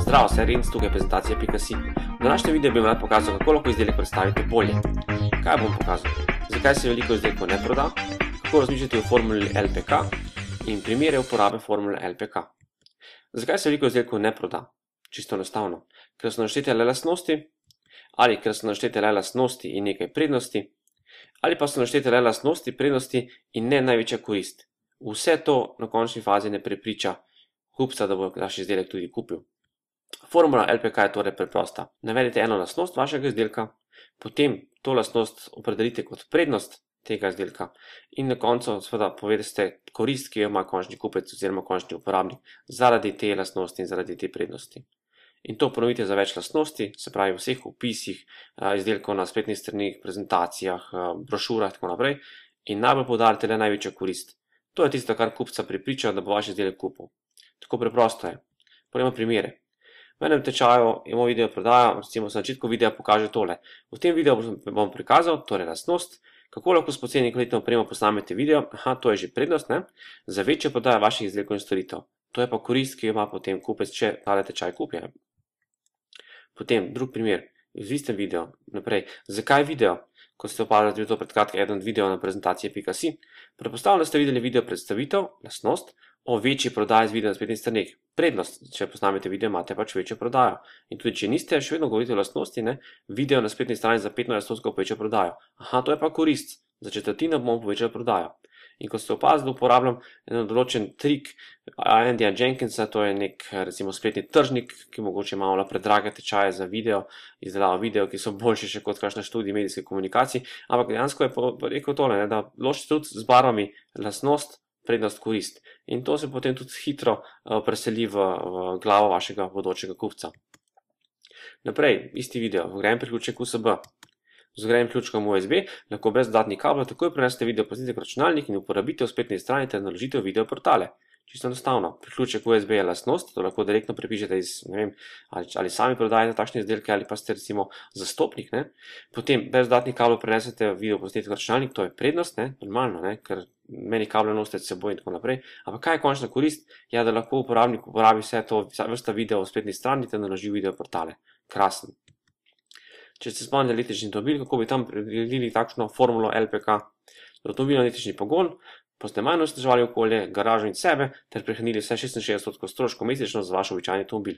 Zdravo, sem Renc, tukaj je prezentacija.si. V današnjem videu bi vam rad pokazal, kako lahko izdelek predstavite bolje. Kaj bom pokazal? Zakaj se veliko izdelkov ne proda, kako razmišljati o formuli LPK in primere uporabe formule LPK. Zakaj se veliko izdelkov ne proda? Čisto enostavno. Ker so naštete le lastnosti, ali ker so naštete le lastnosti in nekaj prednosti, ali pa so naštete le lastnosti, prednosti in ne največja korist. Vse to na končni fazi ne prepriča kupca, da bo vaš izdelek tudi kupil. Formula LPK je torej preprosta. Navedite eno lastnost vašega izdelka, potem to lastnost opredelite kot prednost tega izdelka in na koncu seveda povedeste korist, ki jo ima končni kupec oziroma končni uporabnik zaradi te lastnosti in zaradi te prednosti. In to ponovite za več lastnosti, se pravi v vseh opisih izdelkov na spletnih straneh, prezentacijah, brošurah in tako naprej, in najbolj poudarite le največjo korist. To je tisto, kar kupca prepriča, da bo vaš izdelek kupil. Tako preprosto je. Poglejmo primere. V enem tečaju imamo video prodaja, recimo se na začetku videa pokaže tole. V tem videu bom prikazal, torej lastnost, kako lahko s poceni kvalitetno opremo posnamete video, to je že prednost, za večjo prodajo vaših izdelkov in storitev. To je pa korist, ki jo ima potem kupec, če tale tečaj kupi. Potem drug primer, v istem videu, naprej. Zakaj video? Ko ste opazili, da je to pred kratkim eden video na prezentacije.si, predpostavljam, da ste videli video predstavitev, lastnost, o večji prodaji z video na spletnih straneh. Prednost, če posnamete video, imate pač večjo prodajo. In tudi če niste, še vedno govorite o lastnosti, video na spletni strani za 15% večjo prodajo. To je pa korist, za četrtino bomo povečali prodajo. In ko ste opazili, uporabljam en določen trik Andija Jenkinsa, to je nek recimo spletni tržnik, ki mogoče ima malo predrage tečaje za video, izdelavo video, ki so boljši še kot kakšna študija medijske komunikacij, ampak dejansko je rekel tole, da ločite tudi z barvami lastnost, prednost, korist. In to se potem tudi hitro preseli v glavo vašega bodočega kupca. Naprej, isti video, vgrajen priključek USB. Z vgrajenim ključkom USB lahko brez dodatnih kablov takoj prenesete video posnetek v računalnik in uporabite v spletni strani ter naložite v video portale. Čisto enostavno. Priključek USB je lastnost, to lahko direktno prepišete iz, ne vem, ali sami prodajate takšne izdelke ali pa ste recimo zastopnik. Potem brez dodatnih kablov prenesete video posnetek v računalnik, to je prednost, normalno, ker meni kablov nosite s seboj in tako naprej. Ampak kaj je končna korist? Ja, da lahko uporabnik uporabi vse to vrsta video v spletni strani ter naloži v video portale. Krasen. Če ste spomnili električni avtomobil, kako bi tam predelili takšno formulo LPK? Avtomobil na električni pogon, boste manj onesnaževali okolje, garažo in sebe, ter prihranili vsaj 66% stroškov mesečno za vaš običajni avtomobil.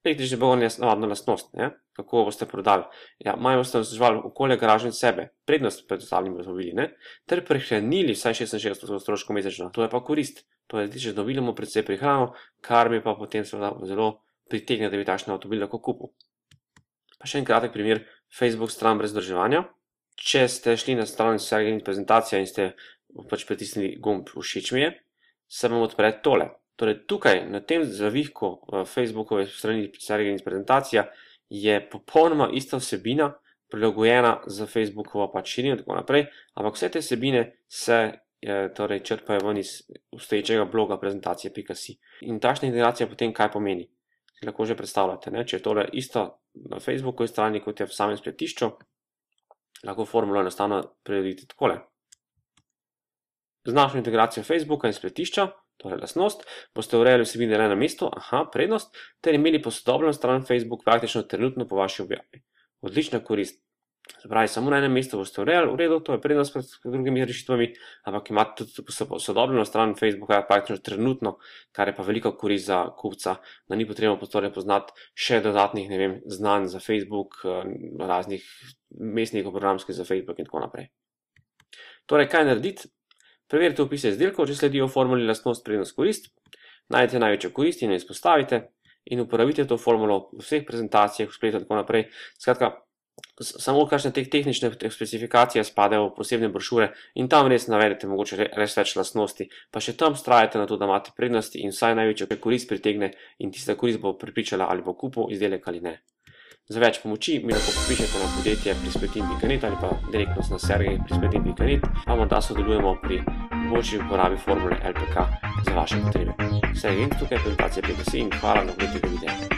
Električni pogon je navadna lastnost, kako boste prodali. Manj boste onesnaževali okolje, garažo in sebe, prednost pred ostalimi avtomobili, ter prihranili vsaj 66% stroškov mesečno. To je pa korist. To je električni avtomobil, bomo predvsej prihranil, kar mi pa potem seveda zelo pritegne, da bi takšen avtomobil lahko kupil. Pa še en kratek primer, Facebook stran brez vzdrževanja. Če ste šli na stran prezentacija in ste pač pritisnili gumb všeč mi je, se vam odpre tole. Torej tukaj na tem zavihku Facebookove strani prezentacija je popolnoma ista vsebina, prilagojena za Facebookovo pač širino in tako naprej, ampak vse te vsebine se črpajo ven iz obstoječega bloga prezentacije.si. In takšna integracija potem kaj pomeni? Lahko že predstavljate, če je tole isto na Facebookovi strani, kot je v samem spletišču, lahko formulo enostavno prevedite takole. Z našo integracijo Facebooka in spletišča, torej lastnost, boste urejali vsebine le na mestu, prednost, ter imeli posodobljeno stran Facebook praktično trenutno po vaši objavi. Odlična korist. Se pravi, samo na enem mestu boste urejali, v redu, to je prednost pred drugimi rešitvami, ampak imate tudi posodobljeno stran Facebooka praktično trenutno, kar je pa veliko korist za kupca, da ni potrebno poznati še dodatnih, znanj za Facebook, raznih mestnikov programskih za Facebook in tako naprej. Torej, kaj narediti? Preverite opise izdelkov, če sledijo formuli lastnost, prednost, korist, najdete največjo korist in jo izpostavite in uporabite to formulo v vseh prezentacijah, v spletu in tako naprej. Skratka, samo kakšne tehnične specifikacije spadajo v posebne brošure in tam res navedete mogoče res več lastnosti, pa še tam vztrajate na to, da imate prednosti in vsaj največjo korist pritegne in tista korist bo prepričala, ali bo kupil izdelek ali ne. Za več pomoči mi lahko popišete na podjetje prispetin.net ali pa direktno na Sergej prispetin.net, pa morda sodelujemo pri boljši uporabi formule LPK za vaše potrebe. Vse je tukaj prezentacija.si in hvala na ogled tega videa.